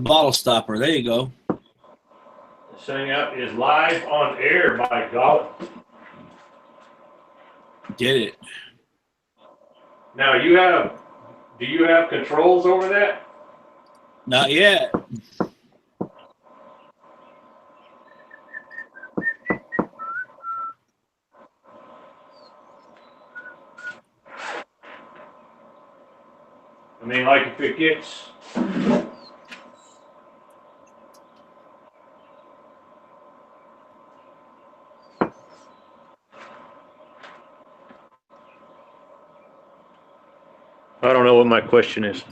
bottle stopper. There you go. This thing up is live on air, by golly. Did it. Now do you have controls over that? Not yet. I mean, like if it gets... I don't know what my question is.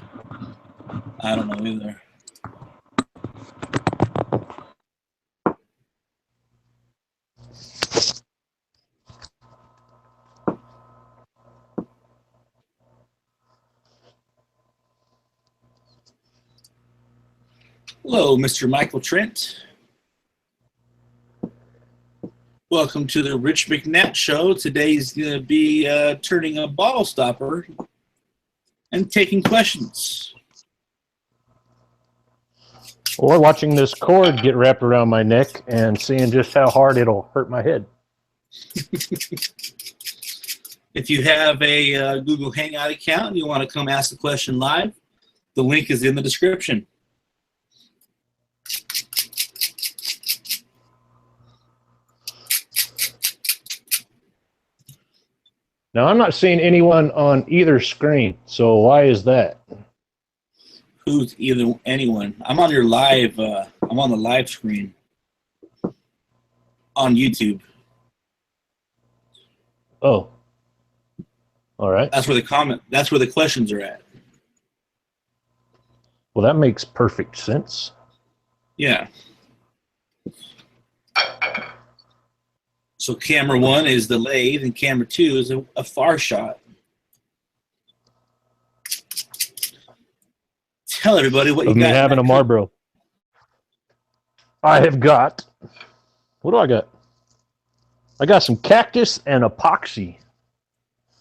I don't know either. Hello, Mr. Michael Trent. Welcome to the Rich McNatt Show. Today's going to be turning a bottle stopper and taking questions. Or watching this cord get wrapped around my neck and seeing just how hard it'll hurt my head. If you have a Google Hangout account and you want to come ask the question live, the link is in the description. Now, I'm not seeing anyone on either screen, so why is that? Who's anyone? I'm on your live. I'm on the live screen on YouTube. Oh, all right. That's where the questions are at. Well, that makes perfect sense. Yeah. So camera 1 is the lathe, and camera 2 is a far shot. Tell everybody what you got. Having a Marlboro. I have got. What do I got? I got some cactus and epoxy.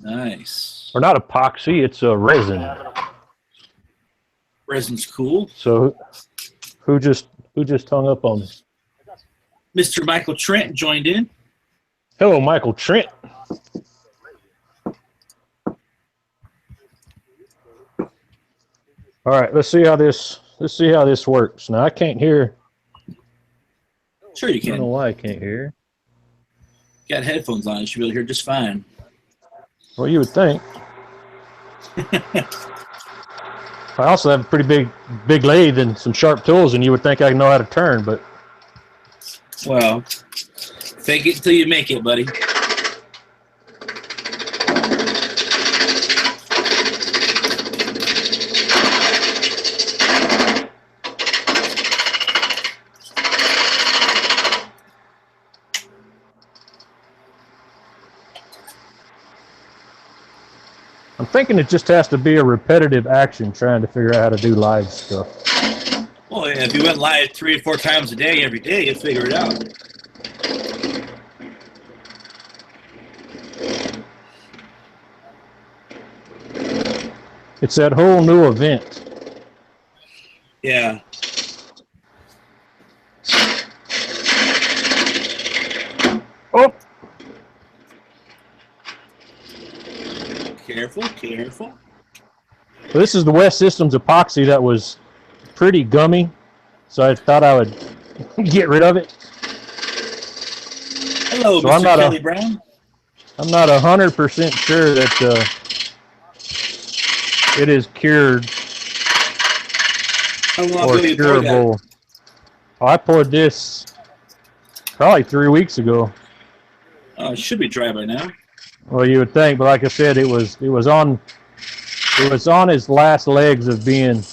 Nice. Or not epoxy, it's a resin. Resin's cool. So, who just hung up on me? Mr. Michael Trent joined in. Hello, Michael Trent. All right, let's see how this works. Now I can't hear. Sure you I don't can. know why I can't hear. Got headphones on, you should be able to hear just fine. Well, you would think. I also have a pretty big lathe and some sharp tools, and you would think I know how to turn, but well, fake it until you make it, buddy. I'm thinking it just has to be a repetitive action trying to figure out how to do live stuff. Well, yeah, if you went live 3 or 4 times a day, every day, you'd figure it out. It's that whole new event. Yeah. Oh! Careful, careful. So this is the West Systems epoxy that was pretty gummy, so I thought I would get rid of it. Hello, so Mr. Kelly Brown. I'm not 100% sure that it is cured or curable. Oh, I poured this probably 3 weeks ago. It should be dry by now. Well, you would think, but like I said, it was on its last legs of being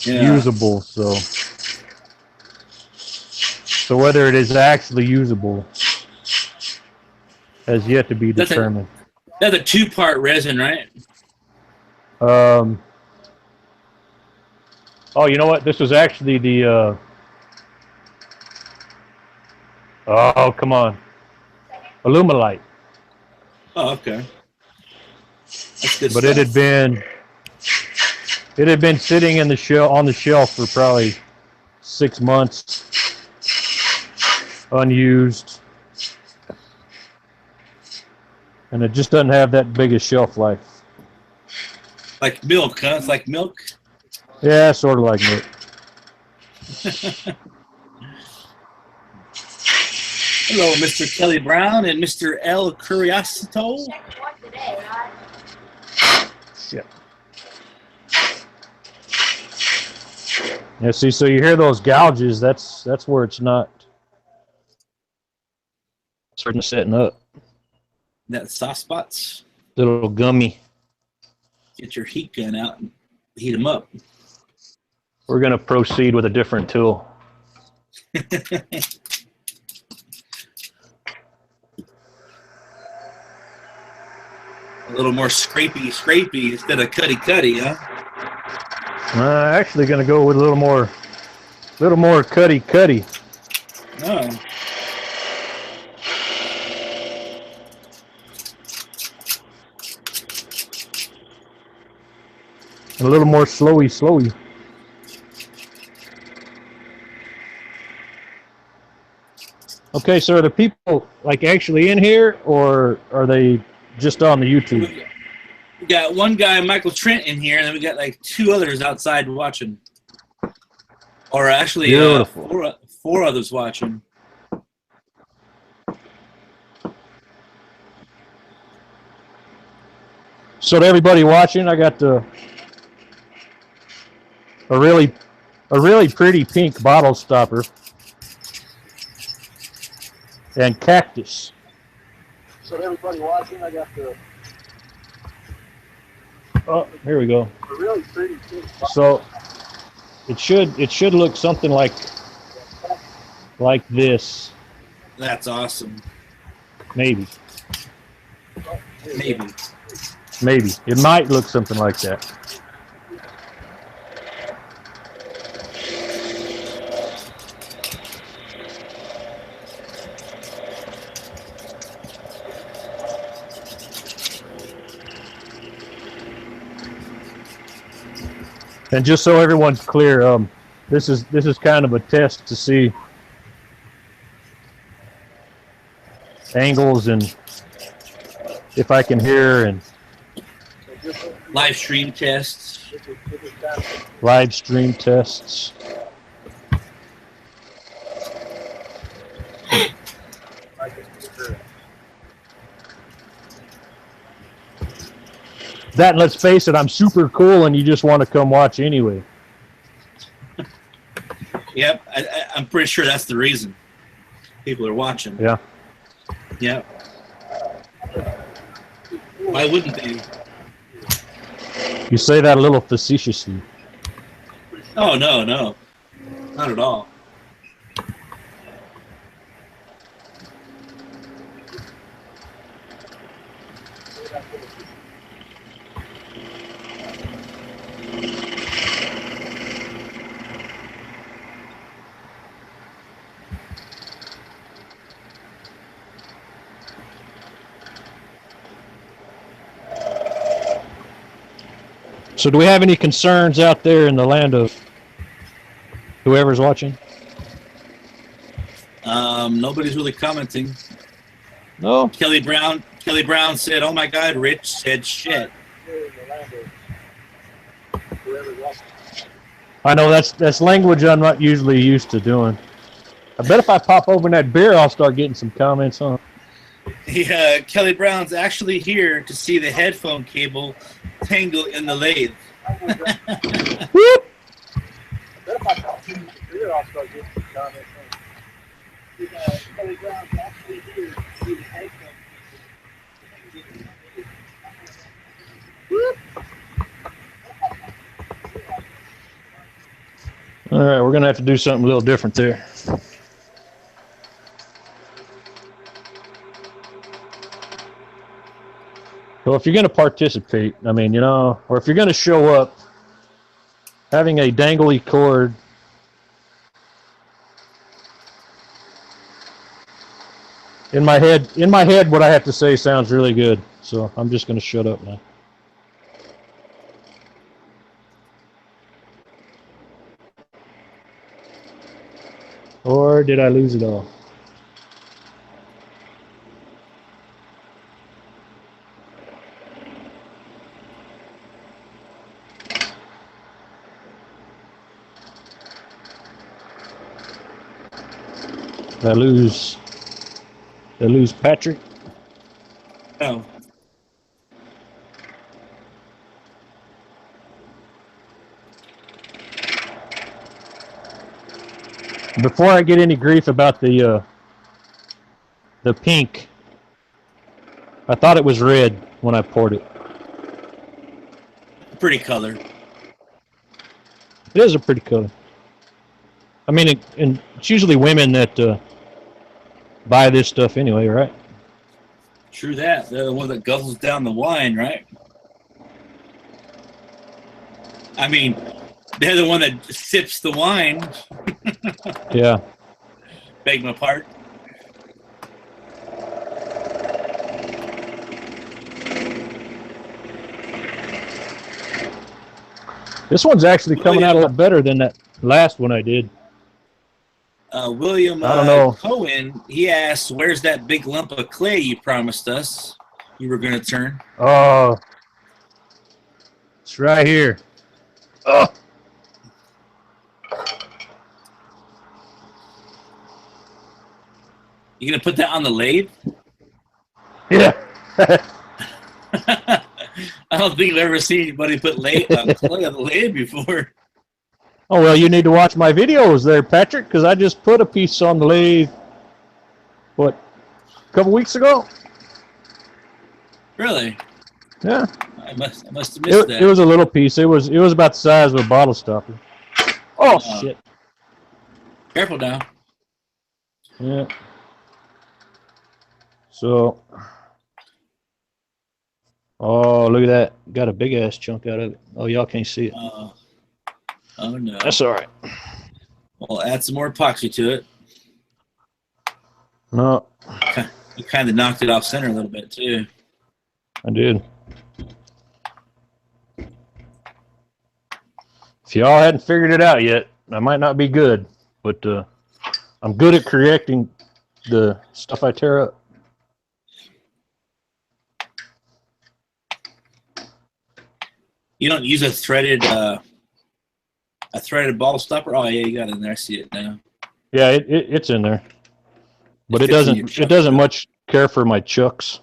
usable. So whether it is actually usable has yet to be determined. That's a 2-part resin, right? Oh, you know what? This was actually the. Oh, come on, Alumalite. Oh, okay. That's good but stuff. It had been sitting in the on the shelf for probably 6 months, unused, and it just doesn't have that big a shelf life. Like milk, huh? It's like milk. Yeah, sort of like milk. Hello, Mr. Kelly Brown and Mr. El Curiosito. Shit. Yeah, see, so you hear those gouges, that's where it's not starting to setting up. That soft spots. Little gummy. Get your heat gun out and heat them up. We're going to proceed with a different tool. A little more scrapey instead of cutty, huh? Actually going to go with a little more cutty. Oh. And a little more slowy. Okay, so are the people like actually in here, or are they just on the YouTube? We got one guy, Michael Trent, in here, and then we got like 2 others outside watching. Or actually, four others watching. So to everybody watching, I got a really pretty pink bottle stopper and cactus. So to everybody watching, I got oh, here we go. A really pretty pink bottle. So it should look something like this. That's awesome. Maybe. It might look something like that. And just so everyone's clear, this is kind of a test to see angles and if I can hear and live stream tests. That, let's face it, I'm super cool and you just want to come watch anyway. Yep, I'm pretty sure that's the reason people are watching. Yeah. Yep. Why wouldn't they? You say that a little facetiously. Oh, no. Not at all. So do we have any concerns out there in the land of whoever's watching? Nobody's really commenting. No. Kelly Brown said, "Oh my God, Rich said shit." I know that's language I'm not usually used to doing. I bet if I pop open that beer, I'll start getting some comments on. Yeah, Kelly Brown's actually here to see the headphone cable tangle in the lathe. Whoop! All right, we're gonna have to do something a little different there. Well, if you're going to participate, I mean, you know, or if you're going to show up, having a dangly cord in my head, what I have to say sounds really good. So I'm just going to shut up now. Or did I lose it all? Did I lose Patrick? No. Before I get any grief about the pink, I thought it was red when I poured it. Pretty color. It is a pretty color. I mean, it's usually women that buy this stuff anyway, right? True that. They're the one that guzzles down the wine, right? I mean, they're the one that sips the wine. Yeah. Beg my pardon. This one's actually coming out a lot better than that last one I did. William I don't know. Cohen, he asked, where's that big lump of clay you promised us you were going to turn? Oh, it's right here. Oh. You going to put that on the lathe? Yeah. I don't think I've ever seen anybody put clay on the lathe before. Oh, well, you need to watch my videos there, Patrick, because I just put a piece on the lathe, what, a couple weeks ago? Really? Yeah. I must have missed that. It was a little piece. It was about the size of a bottle stopper. Oh, shit. Careful now. Yeah. So, oh, look at that. Got a big-ass chunk out of it. Oh, y'all can't see it. Oh, no. That's all right. Well, add some more epoxy to it. No. You kind of knocked it off center a little bit, too. I did. If y'all hadn't figured it out yet, I might not be good, but I'm good at correcting the stuff I tear up. You don't use a threaded ball stopper? Oh, yeah, you got it in there. I see it now. Yeah, it's in there. But it doesn't much care for my chucks.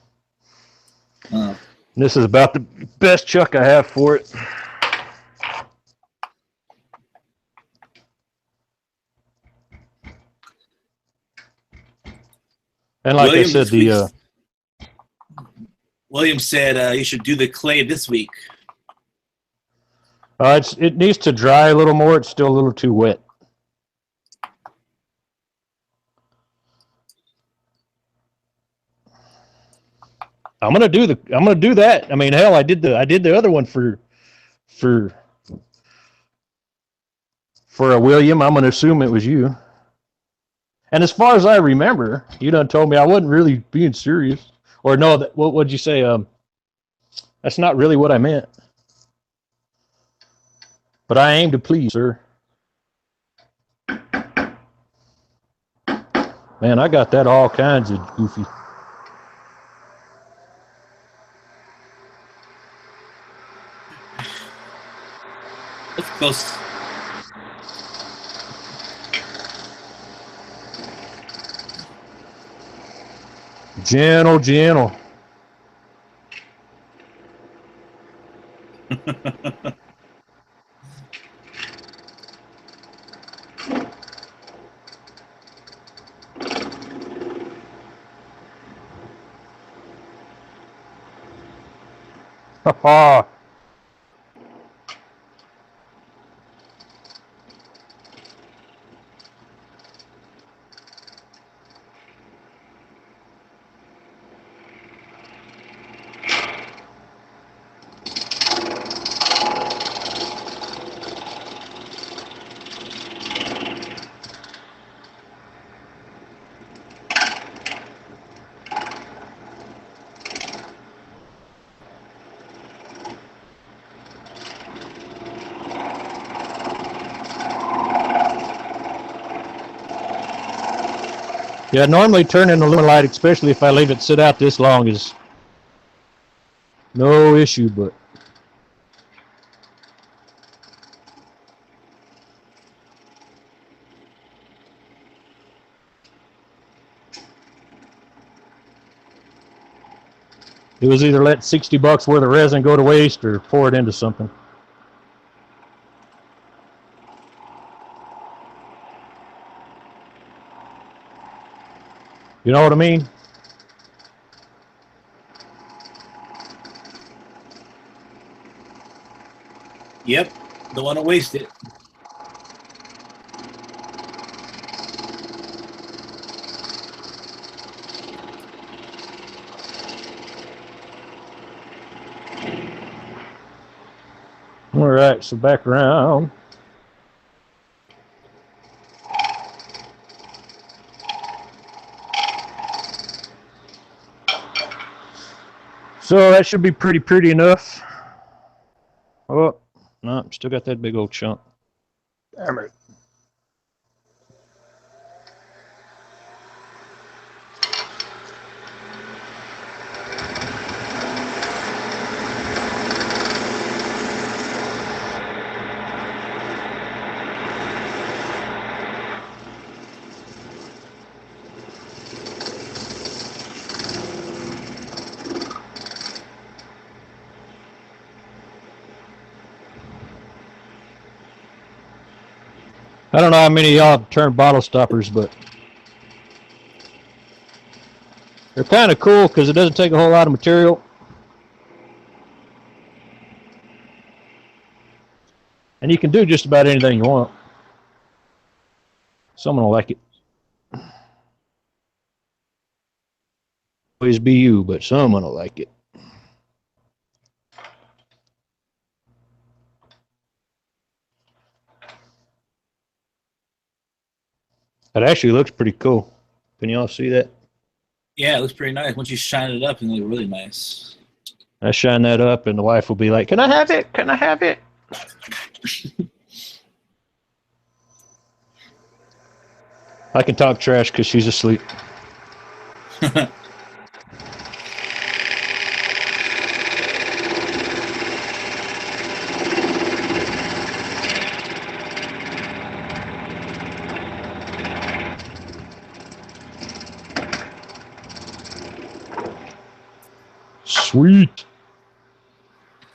Oh. This is about the best chuck I have for it. And like William, I said, William said you should do the clay this week. it needs to dry a little more. It's still a little too wet. I'm gonna do that. I mean, hell, I did the other one for a William. I'm gonna assume it was you. And as far as I remember, you done told me I wasn't really being serious. Or no, what would you say? That's not really what I meant. But I aim to please, sir. Man, I got that all kinds of goofy. That's close. Gentle, gentle. Ha. Yeah, normally turning the lumen light, especially if I leave it sit out this long, is no issue, but it was either let $60 worth of resin go to waste or pour it into something. You know what I mean? Yep. Don't want to waste it. All right, so back around. So that should be pretty enough. Oh, no, still got that big old chunk. Damn it. I don't know how many of y'all turn bottle stoppers, but they're kind of cool because it doesn't take a whole lot of material. And you can do just about anything you want. Someone will like it. Always be you, but someone will like it. It actually looks pretty cool. Can y'all see that? Yeah, it looks pretty nice. Once you shine it up, it looks really nice. I shine that up, and the wife will be like, "Can I have it? Can I have it?" I can talk trash because she's asleep. Sweet.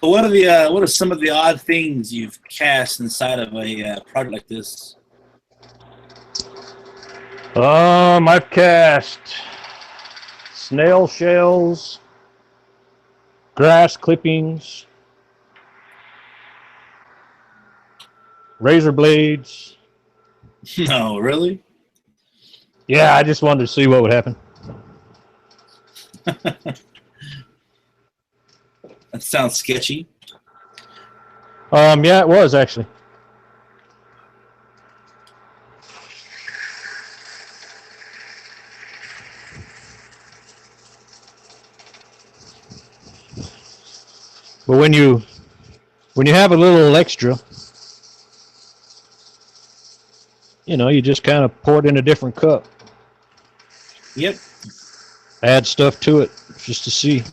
What are some of the odd things you've cast inside of a project like this? I've cast snail shells, grass clippings, razor blades. No, really? Yeah, I just wanted to see what would happen. That sounds sketchy. Yeah, it was actually. But when you have a little extra, you know, you just kind of pour it in a different cup. Yep. Add stuff to it just to see.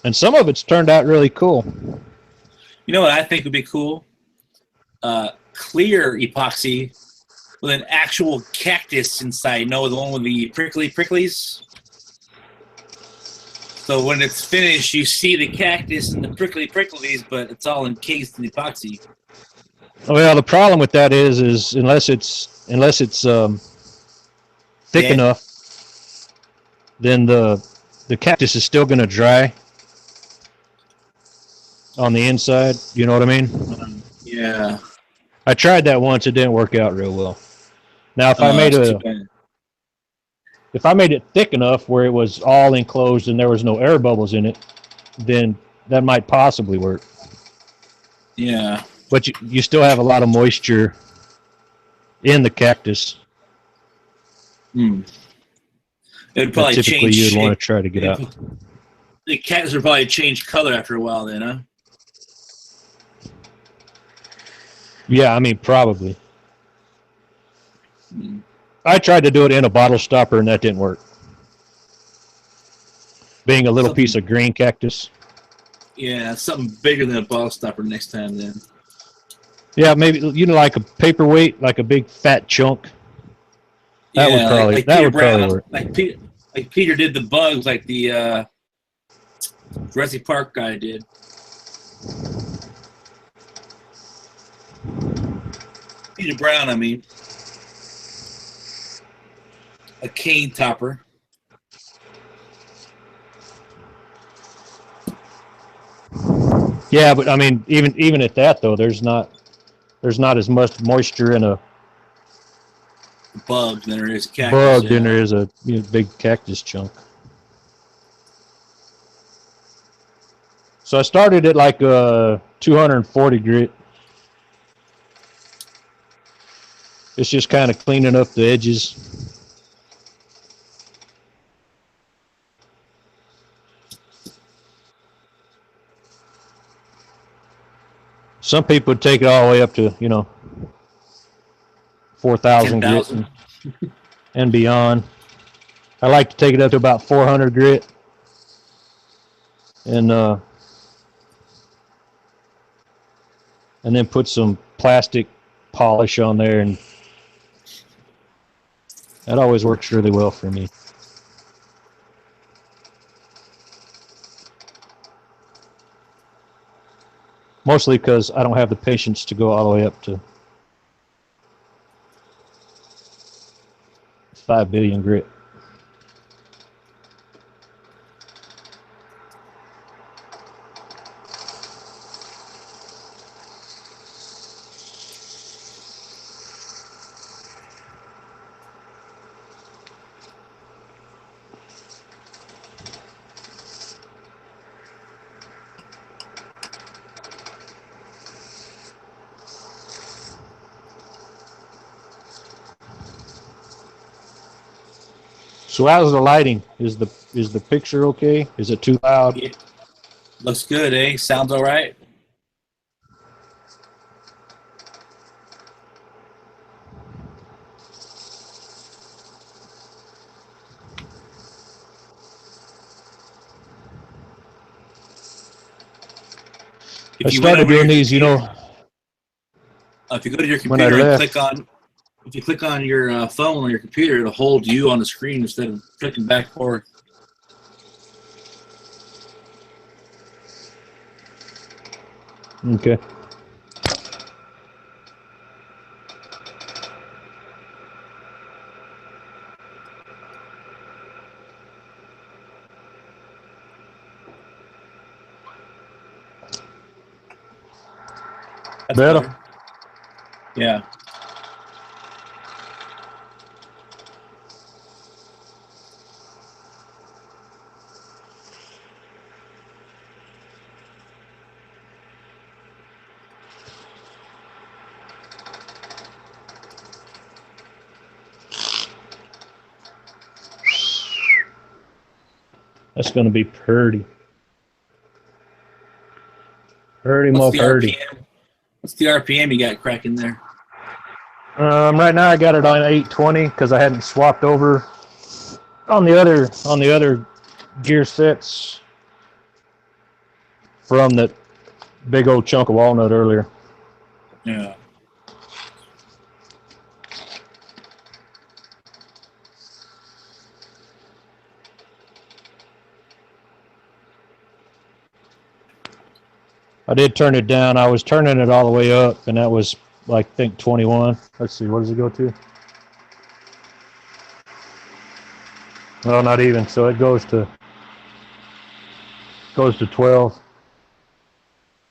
And some of it's turned out really cool. You know what I think would be cool? Clear epoxy with an actual cactus inside. You know, the one with the pricklies? So when it's finished, you see the cactus and the pricklies, but it's all encased in epoxy. Well, the problem with that is unless it's thick enough, then the cactus is still going to dry on the inside. You know what I mean? Yeah. I tried that once. It didn't work out real well. Now, if I made it thick enough where it was all enclosed and there was no air bubbles in it, then that might possibly work. Yeah. But you still have a lot of moisture in the cactus. It would probably typically change you'd shape. want to try to get out. The cactus would probably change color after a while then, huh? Yeah, I mean, probably. I tried to do it in a bottle stopper, and that didn't work. Being a little piece of green cactus. Yeah, something bigger than a bottle stopper next time then. Yeah, maybe like a paperweight, like a big fat chunk. That would probably like that Peter would Brown, probably work. like Peter did the bugs, like the Jurassic Park guy did. Peter Brown, I mean, a cane topper. Yeah, but I mean, even at that though, there's not as much moisture in a Bug than there is cactus. bug than there is a big cactus chunk. So I started at like 240 grit. It's just kind of cleaning up the edges. Some people would take it all the way up to 4,000 grit and beyond. I like to take it up to about 400 grit, and then put some plastic polish on there, and that always works really well for me. Mostly because I don't have the patience to go all the way up to 5 billion grit. So how's the lighting? Is the picture okay? Is it too loud? Yeah. Looks good, eh? Sounds all right. I started doing these, if you go to your computer and if you click on your phone on your computer, it'll hold you on the screen instead of clicking back and forth. Okay. That's better. Yeah. That's going to be pretty. Pretty What's more the pretty. RPM? What's the RPM you got cracking there? Right now I got it on 820 because I hadn't swapped over on the other gear sets from that big old chunk of walnut earlier. Yeah. I did turn it down. I was turning it all the way up, and that was like, I think 21. Let's see, what does it go to? Well, not even. So it goes to 12.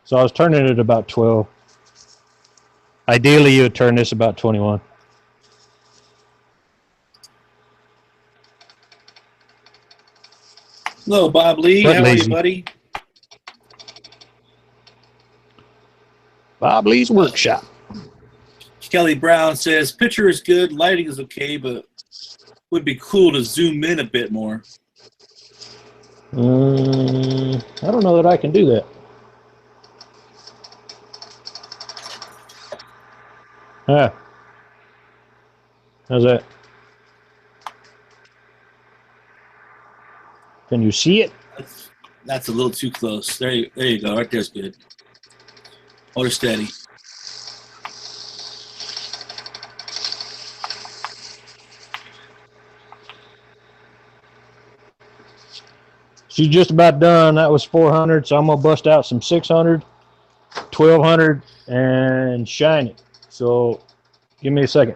So I was turning it about 12. Ideally, you would turn this about 21. Hello, Bob Lee. But How lazy. are you, buddy? Bob Lee's Workshop. Kelly Brown says, picture is good, lighting is okay, but would be cool to zoom in a bit more. I don't know that I can do that. How's that? Can you see it? That's a little too close. There you go. Right there's good. Hold her steady. She's just about done. That was 400, so I'm going to bust out some 600, 1200, and shine it. So give me a second.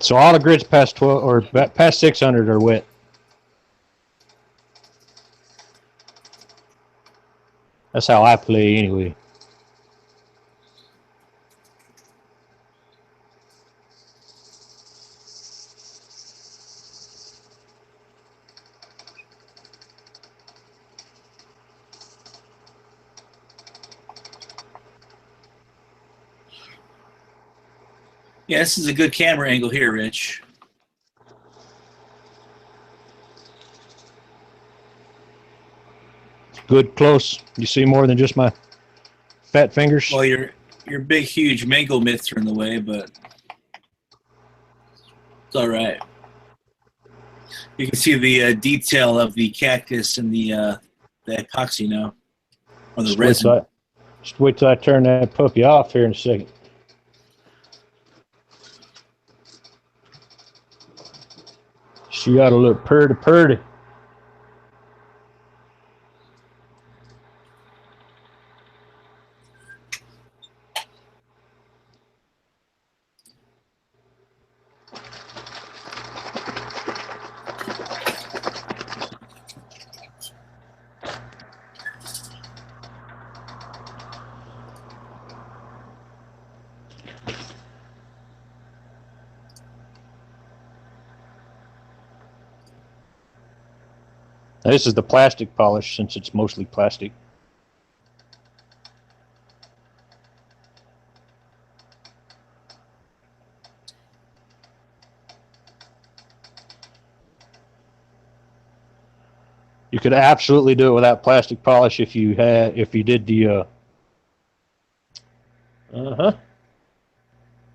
So all the grids past 12 or past 600 are wet. That's how I play anyway. Yeah, this is a good camera angle here, Rich. Good close. You see more than just my fat fingers. Well, your big, huge mango mitts are in the way, but it's all right. You can see the detail of the cactus and the epoxy now, or the resin. Just wait till I turn that puppy off here in a second. She got to look purty. Now, this is the plastic polish since it's mostly plastic. You could absolutely do it without plastic polish if you did the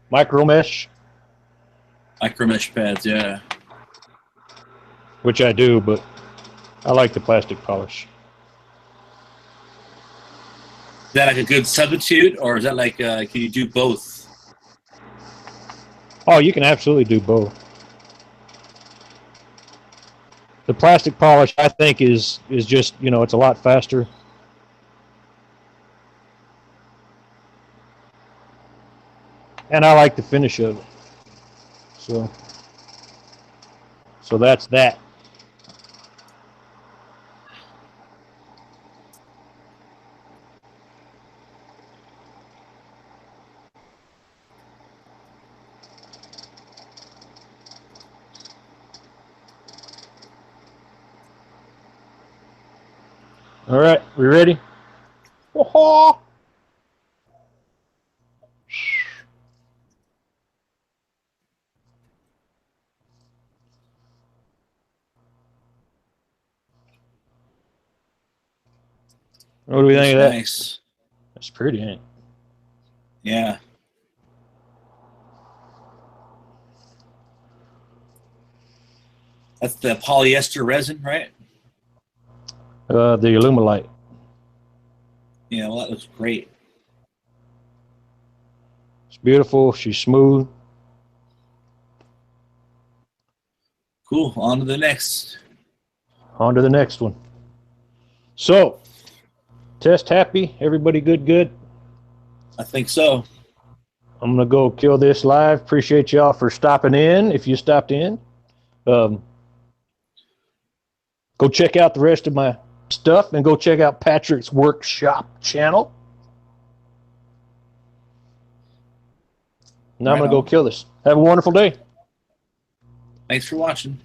micro mesh. Micro mesh pads, yeah. Which I do, but I like the plastic polish. Is that like a good substitute, or is that like can you do both? Oh, you can absolutely do both. The plastic polish, I think, is just, it's a lot faster. And I like the finish of it. So that's that. All right, we ready? Whoa-haw! What do we think of that? Nice. That's pretty, ain't it? Yeah. That's the polyester resin, right? The Alumilite. Yeah, well, that looks great. It's beautiful. She's smooth. Cool. On to the next. On to the next one. So, test happy? Everybody good? I think so. I'm going to go kill this live. Appreciate y'all for stopping in, if you stopped in. Go check out the rest of my stuff and go check out Patrick's Workshop channel. Now I'm going to go kill this. Have a wonderful day. Thanks for watching.